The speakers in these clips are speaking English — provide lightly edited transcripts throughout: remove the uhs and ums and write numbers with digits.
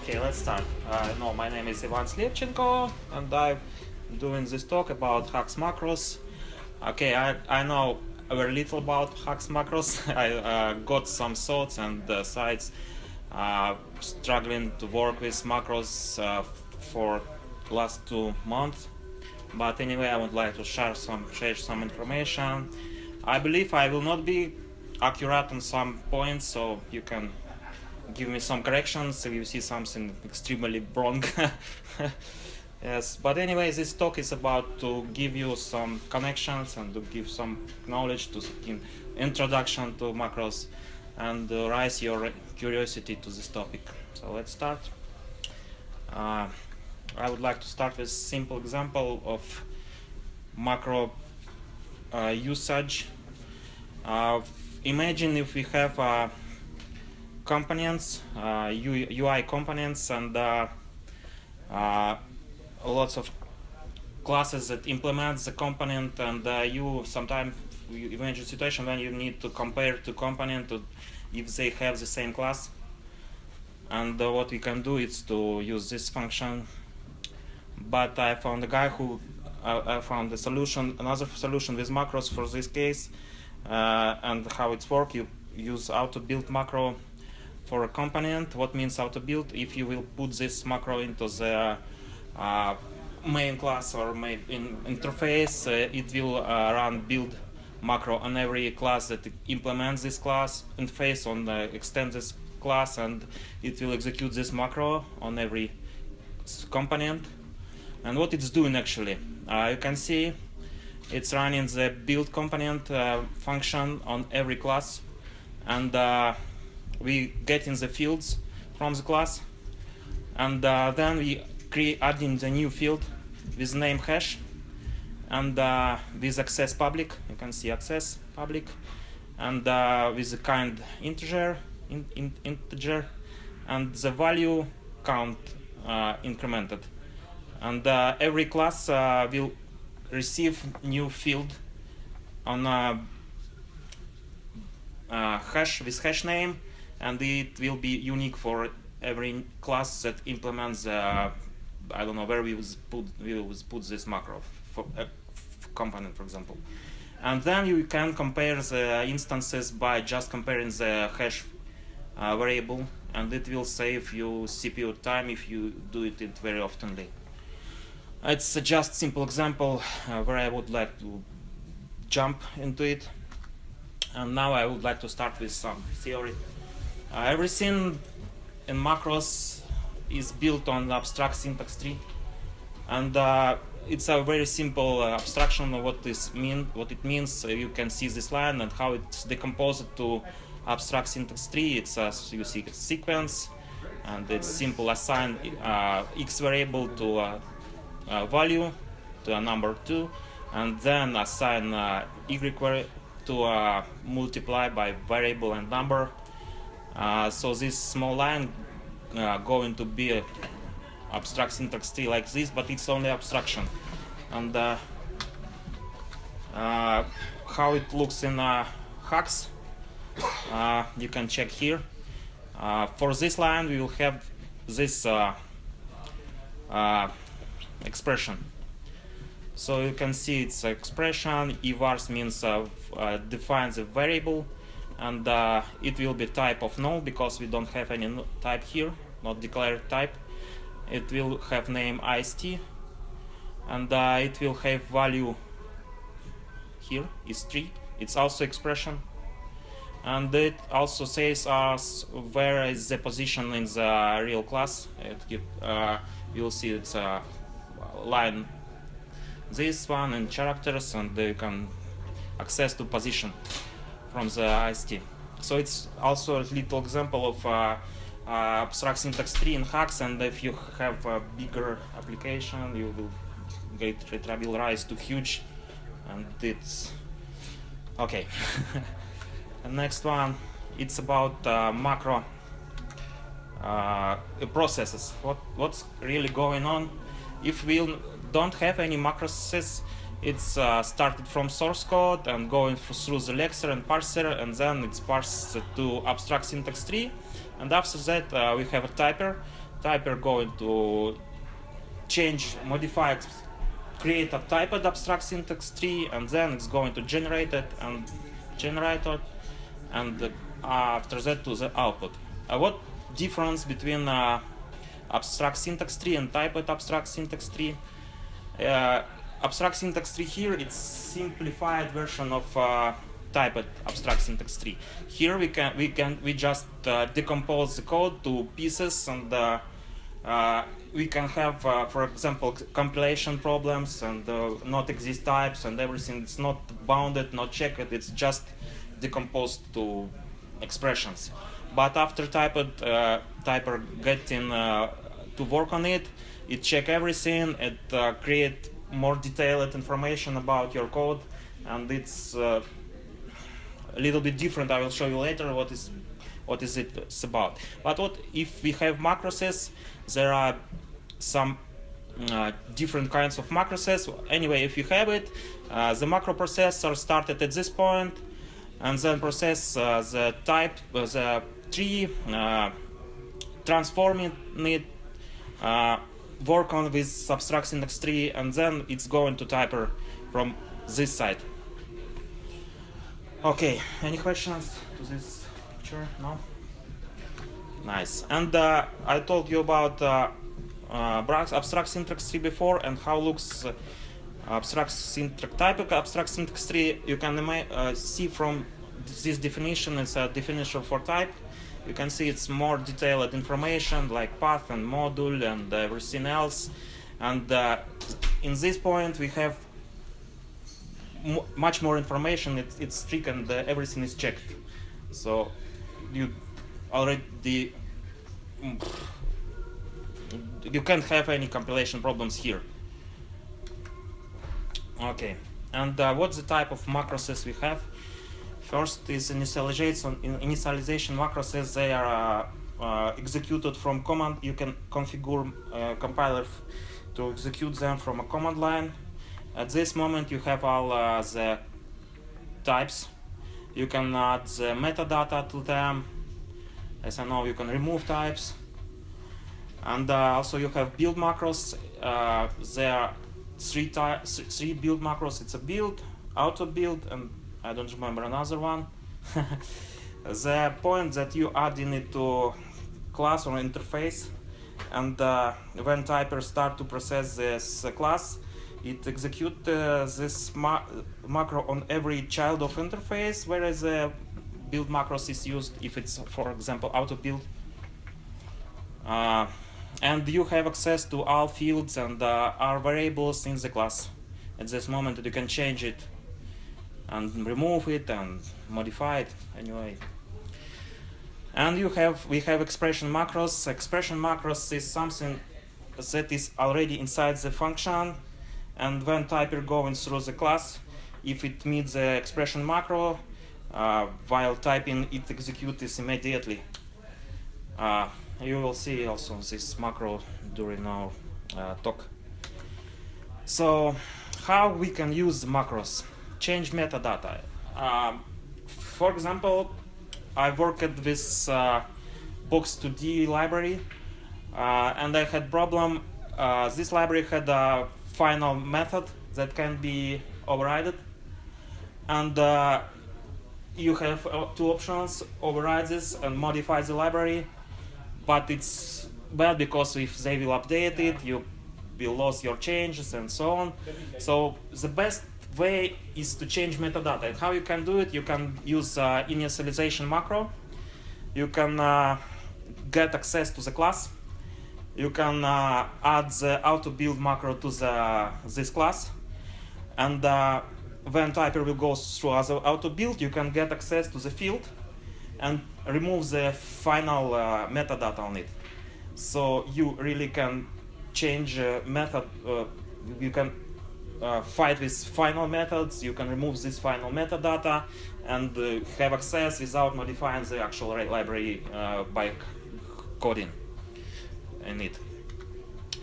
Okay, let's start. No, my name is Ivan Slepchenko, and I'm doing this talk about Haxe Macros. Okay, I know very little about Haxe Macros. I got some thoughts and sites struggling to work with macros for last 2 months. But anyway, I would like to share some information. I believe I will not be accurate on some points, so you can give me some corrections if you see something extremely wrong. Yes, but anyway, this talk is about to give you some connections and to give some knowledge to introduction to macros and raise your curiosity to this topic. So let's start. I would like to start with a simple example of macro usage. Imagine if we have components, UI components, and lots of classes that implement the component, and you sometimes imagine a situation when you need to compare two components if they have the same class. And what we can do is to use this function. But I found a guy who I found a solution, another solution with macros for this case, and how it's work. You use auto build macro for a component. What means auto build? If you will put this macro into the main class or main interface, it will run build macro on every class that implements this class interface on the extend this class, and it will execute this macro on every component. And what it's doing actually, you can see it's running the build component function on every class, and we get in the fields from the class, and then we adding the new field with name hash and with access public. You can see access public, and with the kind integer integer, and the value count incremented. And every class will receive new field on hash with hash name, and it will be unique for every class that implements I don't know where we will put this macro for a component, for example. And then you can compare the instances by just comparing the hash variable, and it will save you CPU time if you do it very oftenly. It's just simple example where I would like to jump into it. And now I would like to start with some theory. Everything in macros is built on abstract syntax tree, and it's a very simple abstraction of what it means. You can see this line and how it's decomposed to abstract syntax tree. It's you see a sequence, and it's simple assign x variable to value to a number 2, and then assign y to multiply by variable and number. So this small line going to be a abstract syntax tree like this, but it's only abstraction. And how it looks in Haxe, you can check here. For this line we will have this expression. So you can see it's expression. Evars means defines a variable, and it will be type of null because we don't have any type here, not declared type. It will have name ist, and it will have value here is 3. It's also expression, and it also says us where is the position in the real class. You'll see it's a line this one and characters, and you can access to position from the ist. So it's also a little example of abstract syntax tree in Haxe, and if you have a bigger application, you will get it will rise to huge, and it's okay. The next one, it's about macro processes. What's really going on? If we don't have any macros, it's started from source code and going through the lexer and parser, and then it's parsed to abstract syntax tree. And after that, we have a typer typer going to change, modify, create a typed abstract syntax tree, and then it's going to generate it and after that to the output. What difference between abstract syntax tree and typed abstract syntax tree? Abstract syntax tree here, it's simplified version of typed abstract syntax tree. Here we just decompose the code to pieces, and we can have, for example, compilation problems and not exist types and everything. It's not bounded, not checked. It's just decomposed to expressions. But after typer getting to work on it, it check everything. It create more detailed information about your code, and it's a little bit different. I will show you later what is it about. But what if we have macroses? There are some different kinds of macroses. Anyway, if you have it, the macro processor started at this point, and then process the type, the tree, transforming it, work on this abstract syntax tree, and then it's going to typer from this side. Okay, any questions to this picture? No? Nice. And I told you about abstract syntax tree before, and how looks abstract syntax type abstract syntax tree. You can see from this definition. It's a definition for type. You can see it's more detailed information like path and module and everything else. And in this point we have much more information. It's strict, and everything is checked. So you already you can't have any compilation problems here. Okay, and what's the type of macroses we have? First is initialization macroses. They are executed from command. You can configure compiler to execute them from a command line. At this moment you have all the types. You can add the metadata to them. As I know, you can remove types. And also you have build macros. There are three build macros. It's a build, auto build, and I don't remember another one. The point that you add in it to class or interface, and when typers start to process this class, it executes this macro on every child of interface, whereas build macros is used if it's, for example, auto build. And you have access to all fields and all variables in the class. At this moment you can change it and remove it and modify it anyway. And we have expression macros. Expression macros is something that is already inside the function, and when typer going through the class, if it meets the expression macro, while typing, it executes immediately. You will see also this macro during our talk. So how we can use macros? Change metadata. For example, I worked with box2d library, and I had problem. This library had a final method that can be overridden, and you have two options: override this and modify the library. But it's bad because if they will update it, you will lose your changes and so on. So the best way is to change metadata. And how you can do it? You can use initialization macro. You can get access to the class. You can add the auto build macro to this class, and when typer will go through as auto build, you can get access to the field and remove the final metadata on it. So you really can change method. You can fight with final methods. You can remove this final metadata and have access without modifying the actual library by coding in it.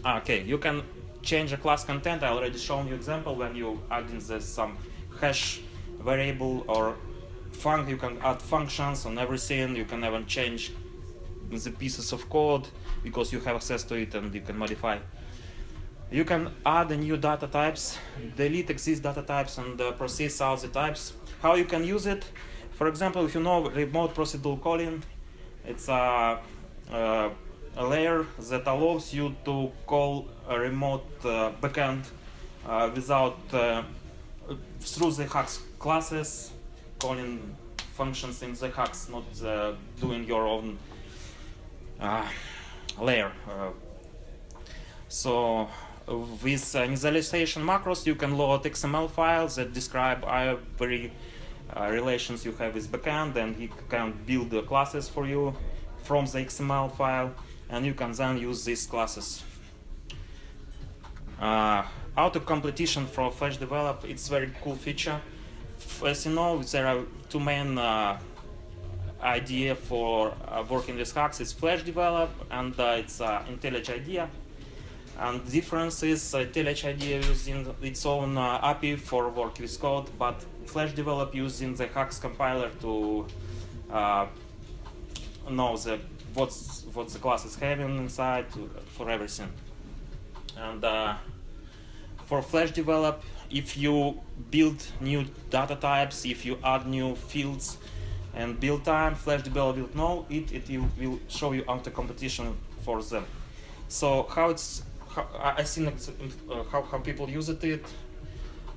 Okay, you can change a class content. I already shown you example when you add in some hash variable or you can add functions on everything. You can even change the pieces of code because you have access to it and you can modify. You can add new data types, delete existing data types, and process all the types. How you can use it? For example, if you know remote procedural calling, it's a layer that allows you to call a remote backend without through the Haxe classes, calling functions in the Haxe, not doing your own layer. So with initialization macros, you can load XML files that describe every relations you have with backend, and it can build the classes for you from the XML file, and you can then use these classes. Auto completion for Flash Develop, it's a very cool feature. As you know, there are two main idea for working with Haxe. It's Flash Develop and it's IntelliJ IDEA. And the difference is IntelliJ IDEA using its own API for work with code, but Flash Develop using the Haxe compiler to know what the class is having inside for everything. And for Flash Develop, if you build new data types, if you add new fields and build time, Flash Develop will know it. It will show you auto competition for them. So I think how people use it.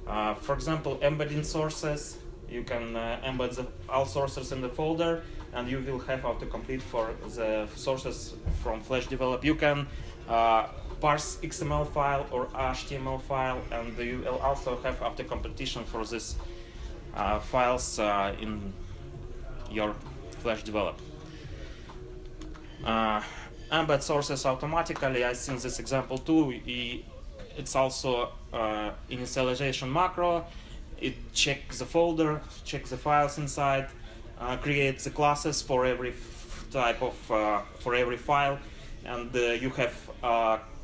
For example, embedding sources. You can embed all sources in the folder, and you will have autocomplete for the sources from Flash Develop. You can parse XML file or HTML file, and you will also have autocompletion for these files in your Flash Develop. Embed sources automatically. I think this example too. It's also initialization macro. It checks the folder, checks the files inside, creates the classes for every type of for every file, and you have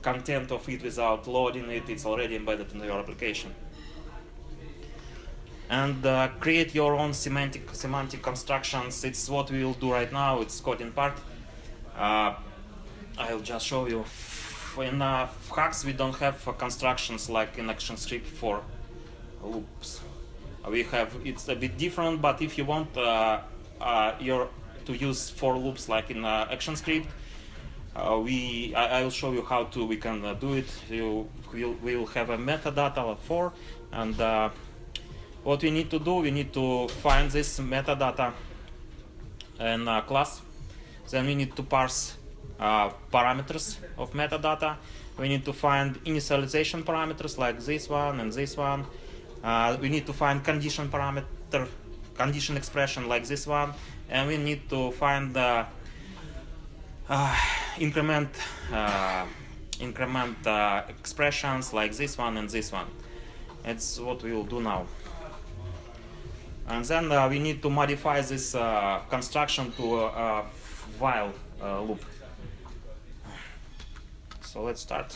content of it without loading it. It's already embedded in your application. And create your own semantic constructions. It's what we will do right now. It's coding part. I'll just show you. In Haxe, we don't have constructions like in ActionScript for loops. We have, it's a bit different, but if you want to use for loops like in ActionScript, I will show you how we can do it. We will have a metadata for, and what we need to do, we need to find this metadata in a class. Then we need to parse parameters of metadata. We need to find initialization parameters like this one and this one. We need to find condition parameter, condition expression like this one, and we need to find increment expressions like this one and this one. That's what we will do now. And then we need to modify this construction to a while loop. So let's start.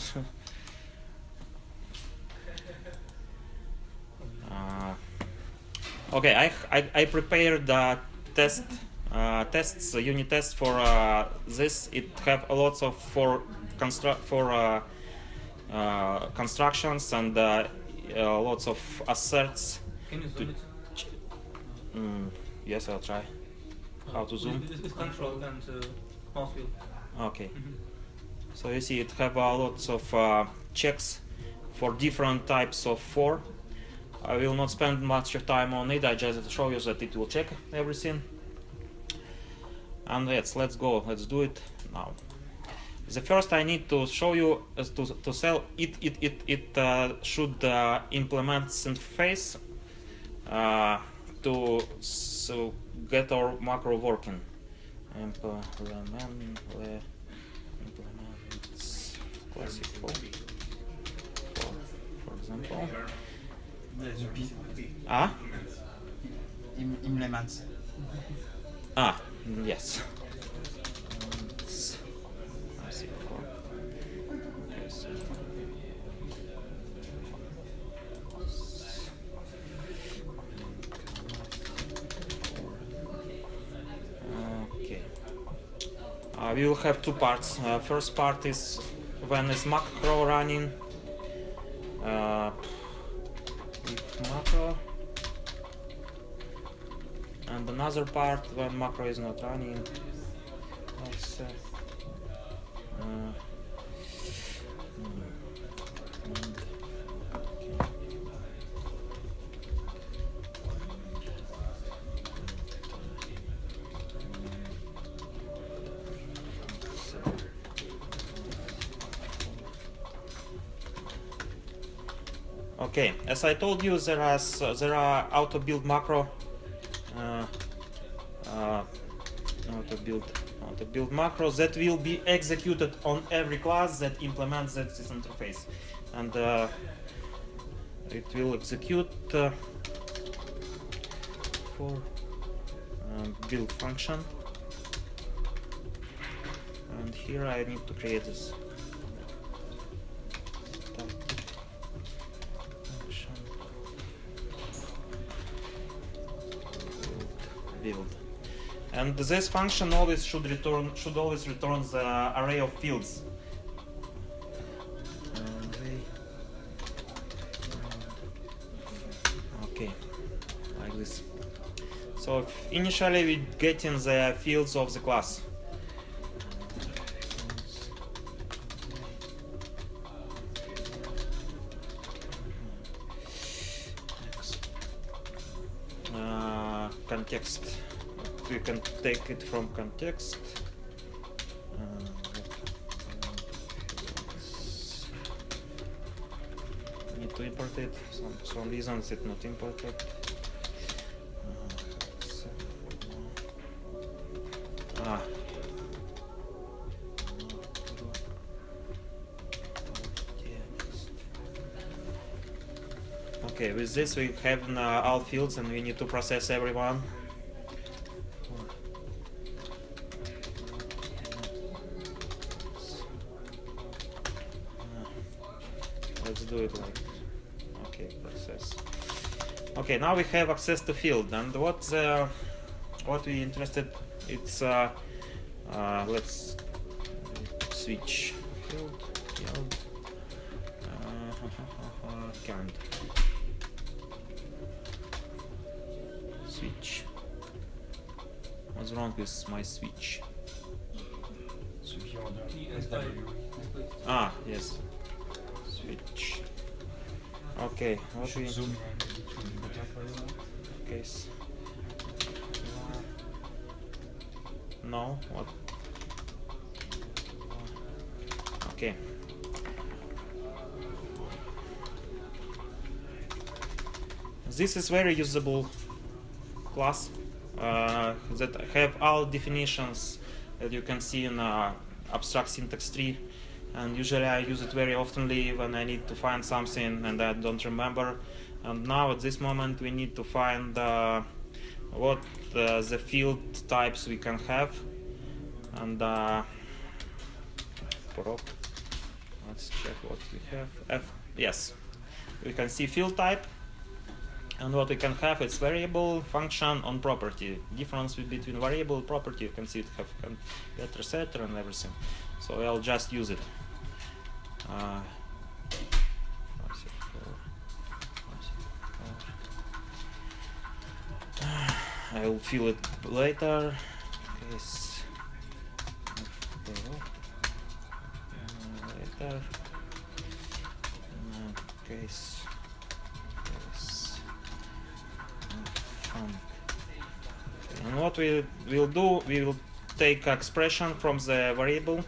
Okay, I prepared tests, unit tests for this. It have lots of constructions and lots of asserts. Can you zoom it? Yes, I'll try. How to zoom? With control and mouse wheel. Okay. So you see it have lots of checks for different types of for. I will not spend much time on it. I just show you that it will check everything. And let's go. Let's do it now. The first I need to show you is to sell it. It should implement interface to get our macro working. Implement classic for example. Implements. Yes. we will have two parts. First part is when is macro running. If macro, and another part when macro is not running. Let's say. Okay, as I told you, there are auto build macro, auto build macros that will be executed on every class that implements that this interface, and it will execute for build function. And here I need to create this build, and this function always should always return the array of fields. Okay, like this. So initially we get in the fields of the class. Context. We can take it from context. Need to import it. Some reasons it's not imported. Okay, with this we have all fields and we need to process everyone. Let's do it like, okay, process. Okay, now we have access to field, and what we interested, it's let's switch field, canned. Switch. What's wrong with my switch? Ah, yes. Switch. Okay, what we zoom case. No, what? Okay. This is very usable class that have all definitions that you can see in abstract syntax tree, and usually I use it very oftenly when I need to find something and I don't remember. And now at this moment we need to find what the field types we can have, and prop. Let's check what we have. Yes, we can see field type. And what we can have is variable, function, on property. Difference between variable property, you can see it have getter, setter, and everything. So I'll just use it. I will fill it later. Case later. Case. And what we will do, we will take expression from the variable.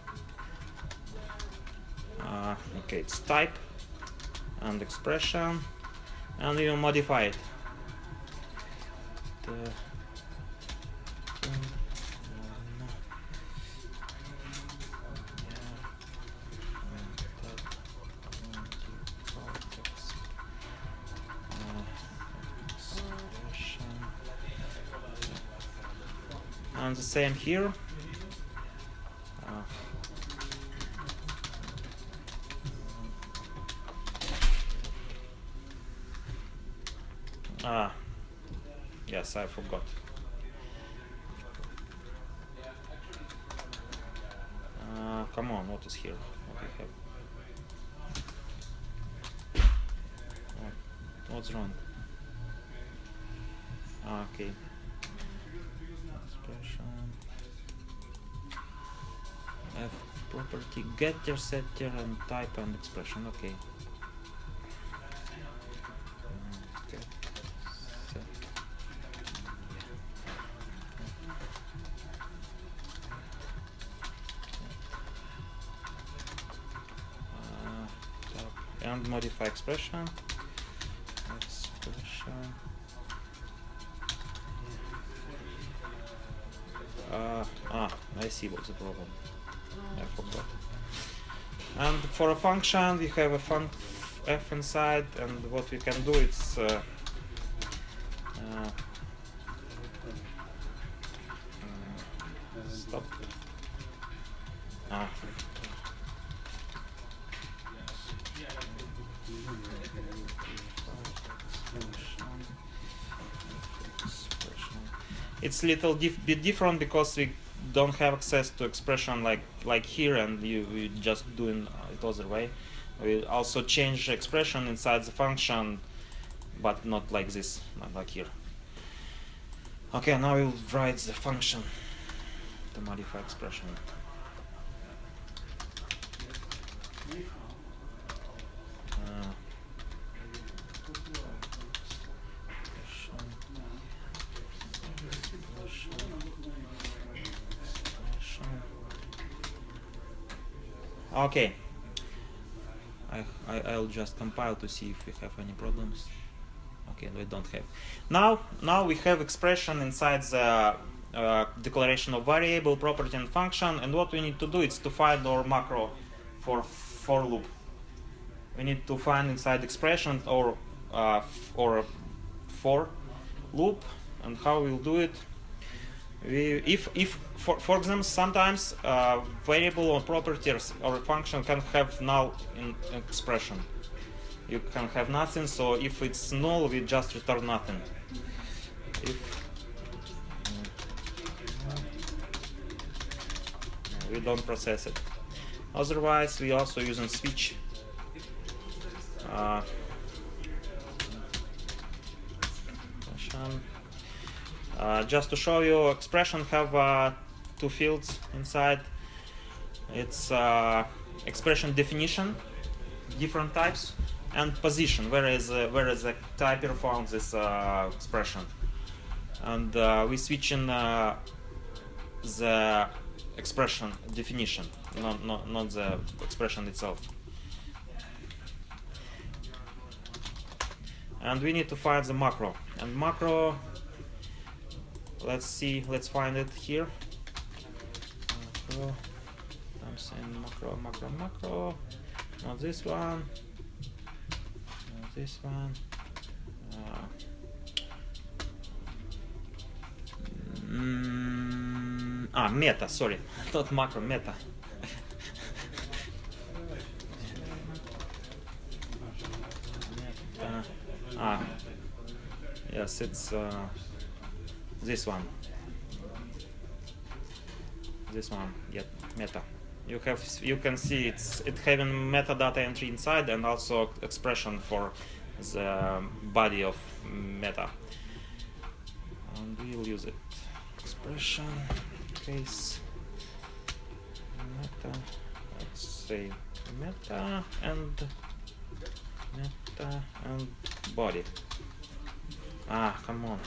Okay, it's type and expression, and we will modify it. And the same here. Yes, I forgot. come on, what is here? What we have? What's wrong? Okay. Expression. F property getter, setter, and type and expression. Okay. Get, set. And modify expression. I see what's the problem. I forgot. And for a function, we have a f inside, and what we can do is stop. It's a little bit different because we don't have access to expression like here, and we just doing it other way. We also change expression inside the function, but not like this, not like here. Okay, now we'll write the function to modify expression. Okay, I'll just compile to see if we have any problems. Okay, we don't have. Now we have expression inside the declaration of variable, property, and function. And what we need to do is to find our macro for loop. We need to find inside expression or for loop. And how we'll do it? If for example, sometimes variable or properties or function can have null in expression. You can have nothing, so if it's null, we just return nothing. If we don't process it. Otherwise, we also using switch. Just to show you, expression have two fields inside. It's expression definition, different types, and position, whereas the typer found this expression. And we switch in the expression definition, not the expression itself. And we need to find the macro. And macro, let's find it here. Macro. I'm saying macro. Not this one. Not this one. Meta, sorry. Not macro, meta. Yes, it's this one. This one, yeah, meta. You can see it having metadata entry inside and also expression for the body of meta. And we'll use it. Expression case meta. Let's say meta and body. Come on.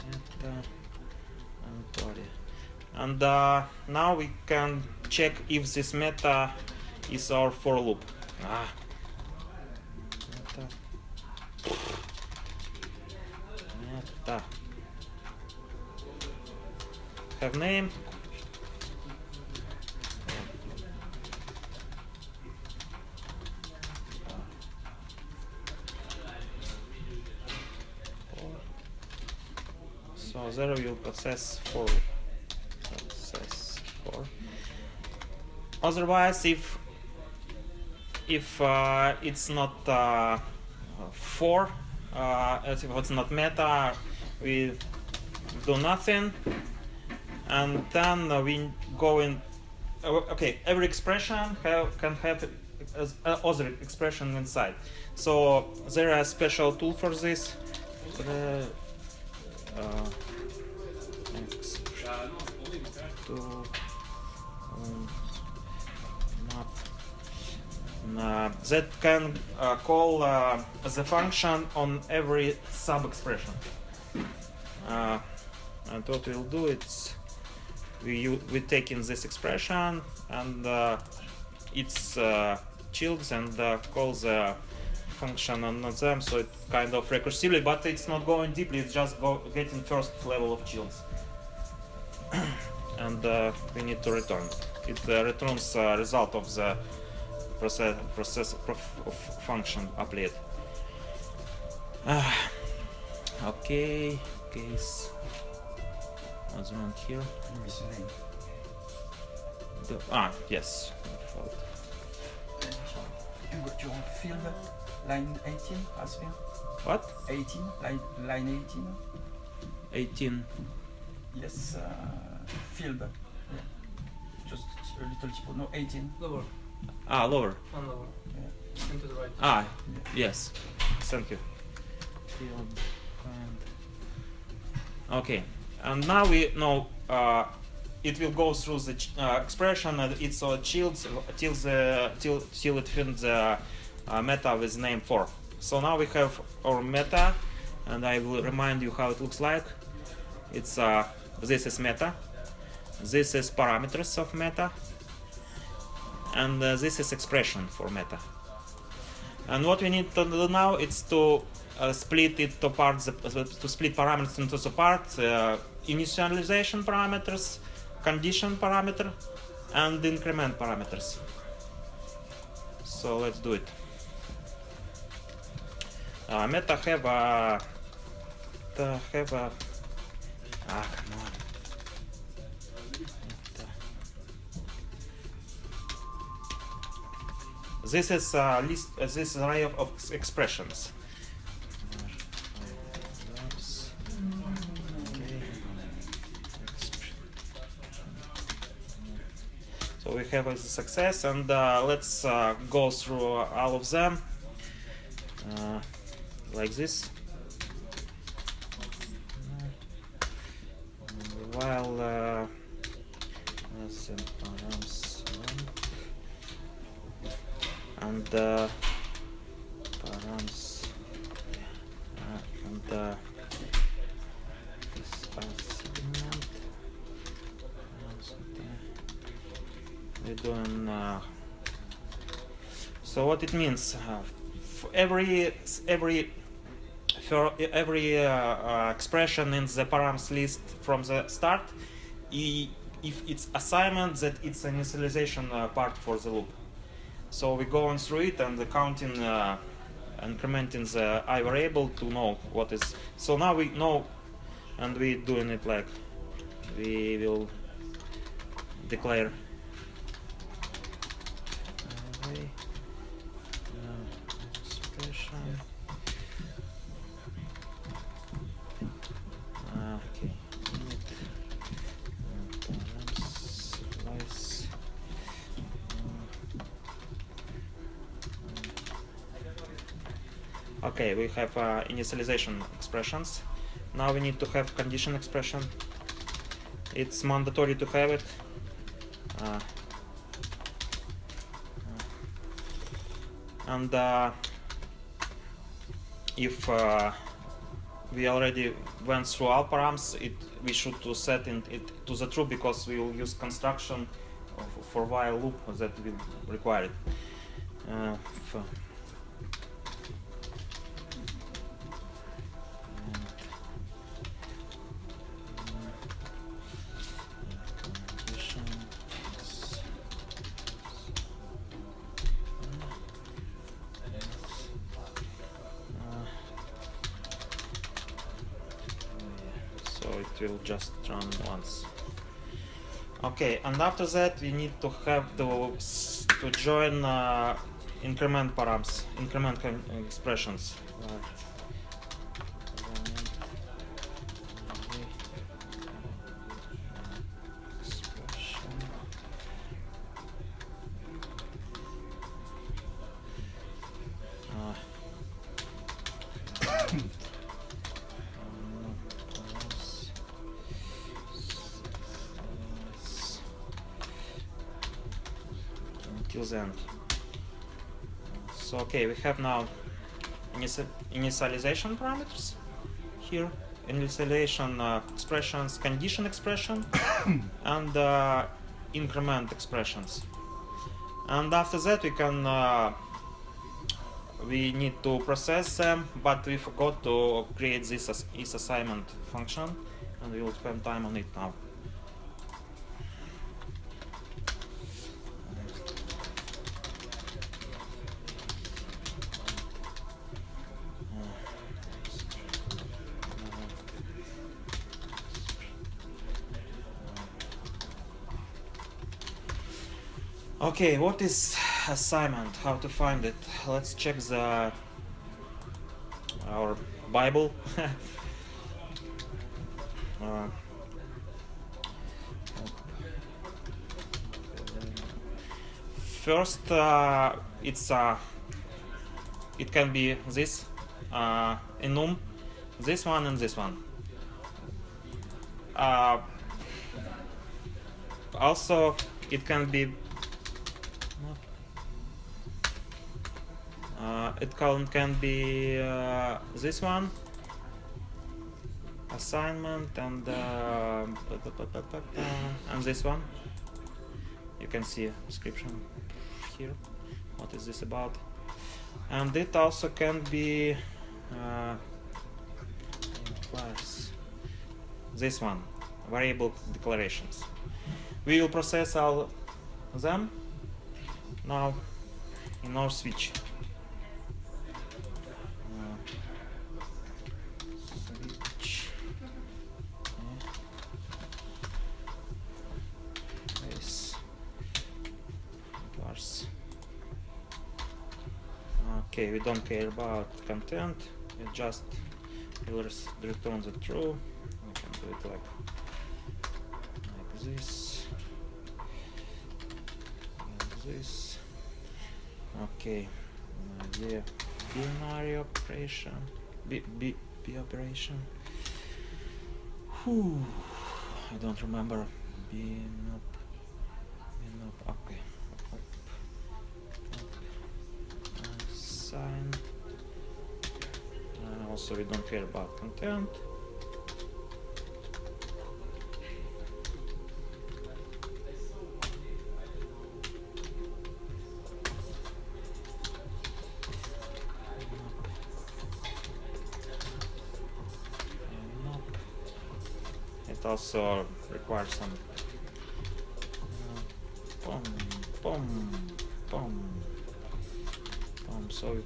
Meta and body. And now we can check if this meta is our for loop. Meta. Have name. So there we will process for. Otherwise, if it's not for, if it's not meta, we do nothing. and then we go in. Okay, every expression can have other expression inside. So there are special tool for this. That can call the function on every sub-expression. And what we'll do is we take in this expression and it's childs and calls the function on them, so it kind of recursively, but it's not going deeply, it's just getting first level of childs. And we need to return. It returns result of the process of function applied. Okay, case. What's wrong here? Yes. You got your field line 18 as well? What? 18, line 18? 18. Yes, field. Yeah. Just a little cheaper. No, 18. Lower. Lower. One lower. Yeah. And to the right. Yes. Thank you. Field and okay. And now we know it will go through the expression and it's chilled till it finds the meta with name 4. So now we have our meta, and I will remind you how it looks like. It's this is meta, this is parameters of meta, and this is expression for meta. And what we need to do now is to split it to parts, to split parameters into the parts, initialization parameters, condition parameter, and increment parameters. So let's do it. Meta have a come on. This is a list. This is an array of expressions. So we have a success, and let's go through all of them like this. While and params and this segment. We're doing so what it means for every expression in the params list from the start, if it's assignment, that it's an initialization part for the loop. So we go on through it and counting, incrementing the I variable to know what is. So now we know, and we're doing it like we will declare expression. Okay. Okay, we have initialization expressions. Now we need to have condition expression. It's mandatory to have it. And if we already went through all params, we should to set it to the true, because we will use construction for while loop that will require it. It will just run once. Okay, and after that we need to have to join increment params, increment expressions. till the end. So okay, we have now initialization parameters here, initialization expressions, condition expression, and increment expressions. And after that we need to process them, but we forgot to create this as assignment function, and we will spend time on it now. Okay, what is assignment? How to find it? Let's check our Bible. First, it can be this enum, this one, and this one. Also, it can be. It can be this one, assignment, and this one. You can see a description here. What is this about? And it also can be this one, variable declarations. We will process all of them now in our switch. Okay, we don't care about content, we just will return the true. We can do it like this, like this. Okay, the binary operation, B operation. Whew, I don't remember. Binop. Okay. Sign. Also, we don't care about content. It also requires some so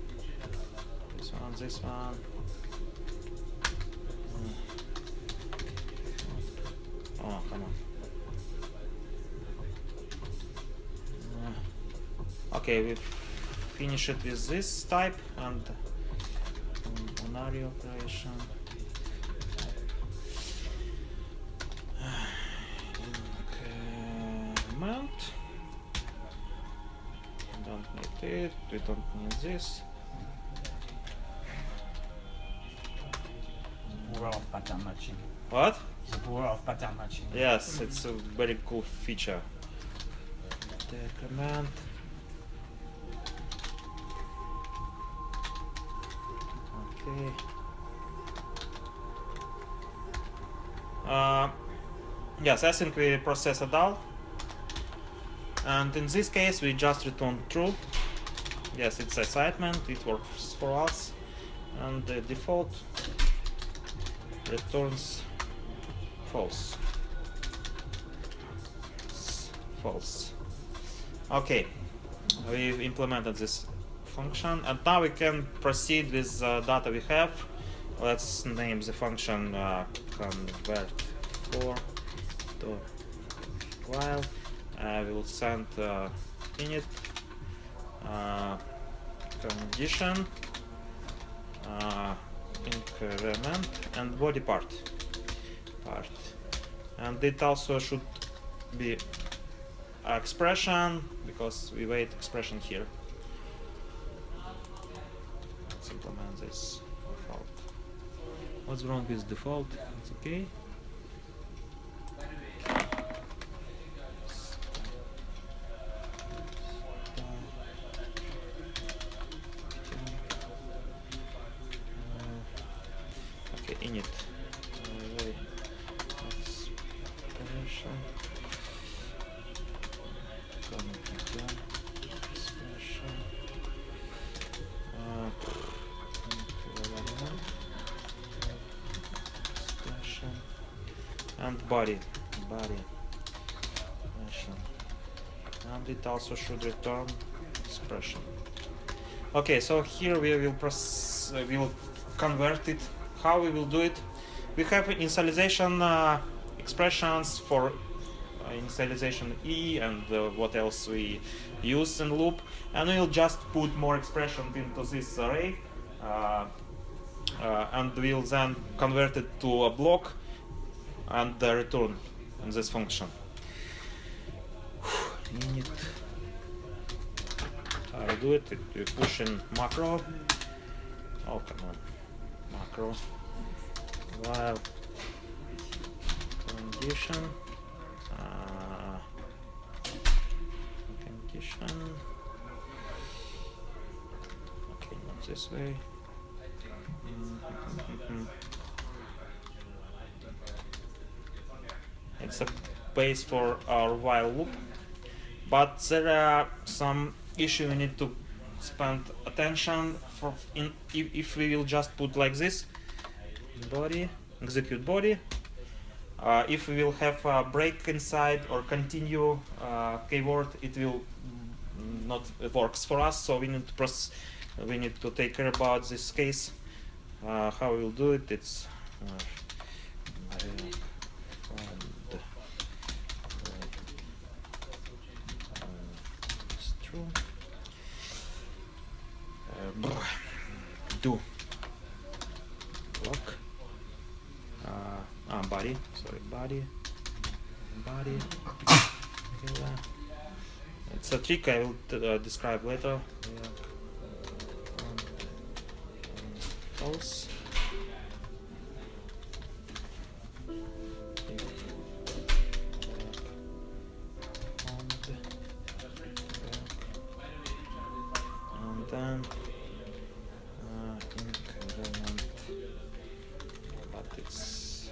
this one. Oh, come on. Okay, we finish it with this type and binary operation. Increment. Don't need it. We don't need this. Of pattern matching. What? The power of pattern matching. Yes, it's a very cool feature. Decrement. Okay. Yes, I think we process it all. And in this case, we just return true. Yes, it's assignment. It works for us. And the default returns false. False. Okay, we've implemented this function, and now we can proceed with data we have. Let's name the function convert4 to while. We will send init condition increment and body part, and it also should be expression because we wait expression here. Let's implement this default. What's wrong with default? It's okay. body expression, and it also should return expression. Okay, so here we will convert it. How we will do it? We have initialization expressions for initialization E and what else we use in loop, and we'll just put more expression into this array, and we'll then convert it to a block and return in this function. Init. How to do it? We push in macro. Oh, come on. Macro. While condition. Condition. Okay, not this way. It's a base for our while loop, but there are some issue we need to spend attention for. If we will just put like this, body, execute body. If we will have a break inside or continue keyword, it will not works for us. So we need to take care about this case. How we will do it? It's true. Do block. Body. Sorry, body. It's a trick I will describe later. False. And then increment, but it's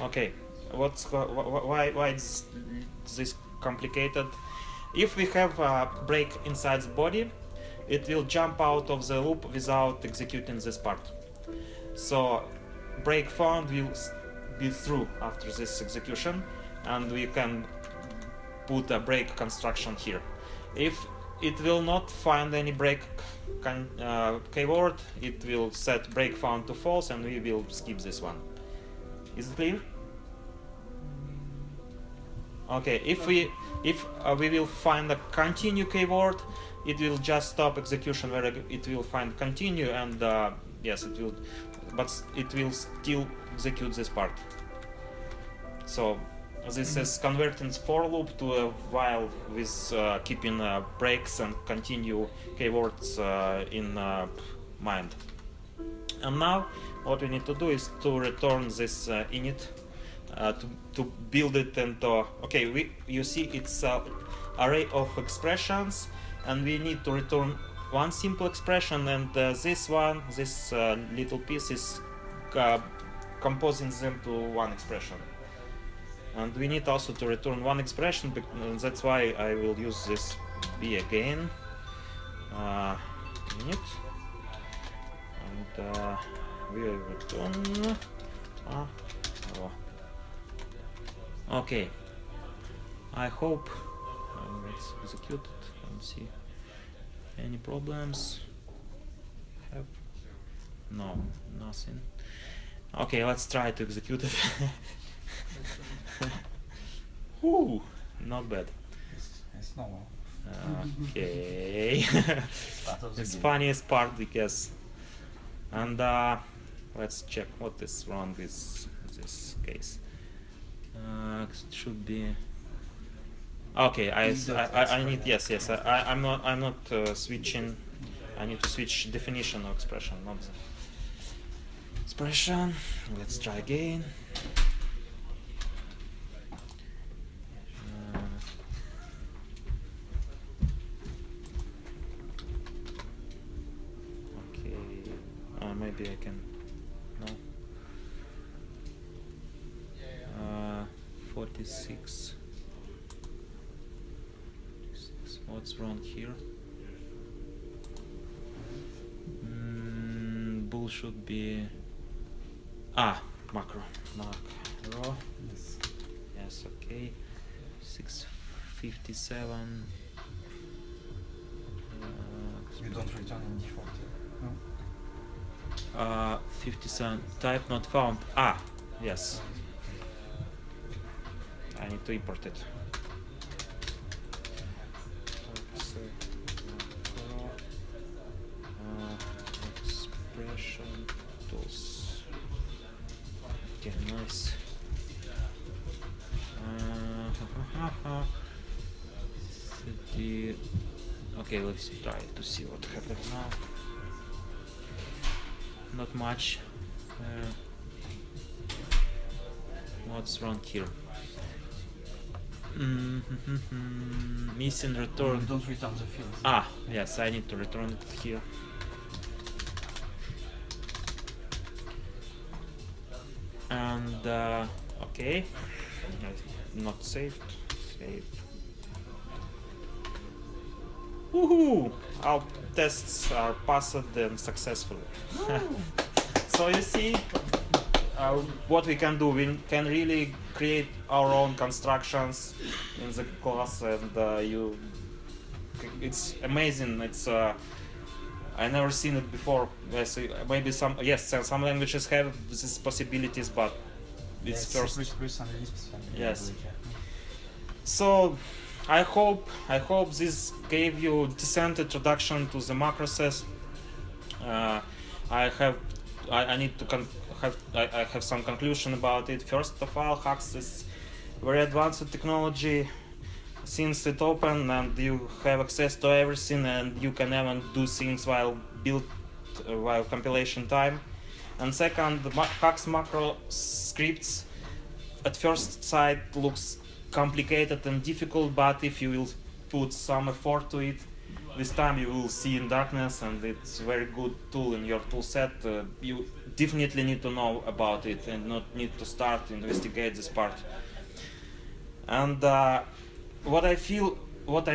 okay. Why is this complicated? If we have a break inside the body, it will jump out of the loop without executing this part. So break found will be through after this execution, and we can put a break construction here. If it will not find any break keyword, it will set break found to false, and we will skip this one. Is it clear? Okay, if we will find a continue keyword, it will just stop execution where it will find continue, and yes, it will, but it will still execute this part. So this is converting for loop to a while with keeping breaks and continue keywords in mind. And now what we need to do is to return this init to build it into. Okay, you see it's an array of expressions, and we need to return one simple expression, and this little piece is composing them to one expression. And we need also to return one expression, and that's why I will use this b again. Init, and we will return. Okay. I hope. Let's execute it and see. Any problems? Have? No, nothing. Okay, let's try to execute it. Ooh, not bad. It's normal. Okay. It's funniest part, because. And let's check what is wrong with this case. It should be. Okay, I need, yes, I'm not switching. I need to switch definition of expression, not the expression. Let's try again. Okay, maybe I can. No. 46. What's wrong here? Bool should be. Macro. Yes. Yes, okay. 657. You don't return in default. No. 57. Type not found. Yes. I need to import it. Expression tools. Okay, nice. Okay, let's try to see what happens now. Not much. What's wrong here? Missing return. Don't return the fields. Yes, I need to return it here. And okay, not saved. Save. Woohoo! Our tests are passed and successful. So you see what we can do. We can really create our own constructions in the class, and it's amazing. It's I never seen it before. Yes, maybe some languages have these possibilities, but it's first. C++ and Lisp. Yes. So I hope this gave you decent introduction to the macroses. I need to I have some conclusion about it. First of all, Haxe is very advanced technology. Since it's open and you have access to everything, and you can even do things while compilation time. And second, the Haxe macro scripts at first sight looks complicated and difficult, but if you will put some effort to it, this time you will see in darkness, and it's a very good tool in your tool set. You definitely need to know about it and not need to start to investigate this part. And what I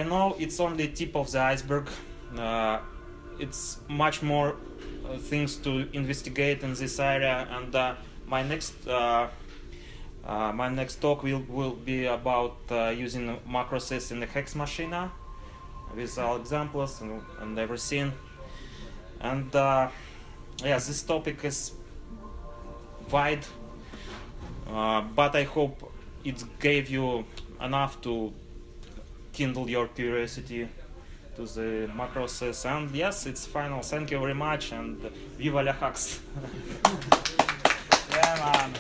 know, it's only tip of the iceberg. It's much more things to investigate in this area, and my next talk will be about using macroses in the Haxe machine with all examples and everything. And yes, this topic is wide, but I hope it gave you enough to kindle your curiosity to the macroses. And yes, it's final. Thank you very much, and viva la Haxe! Yeah, man.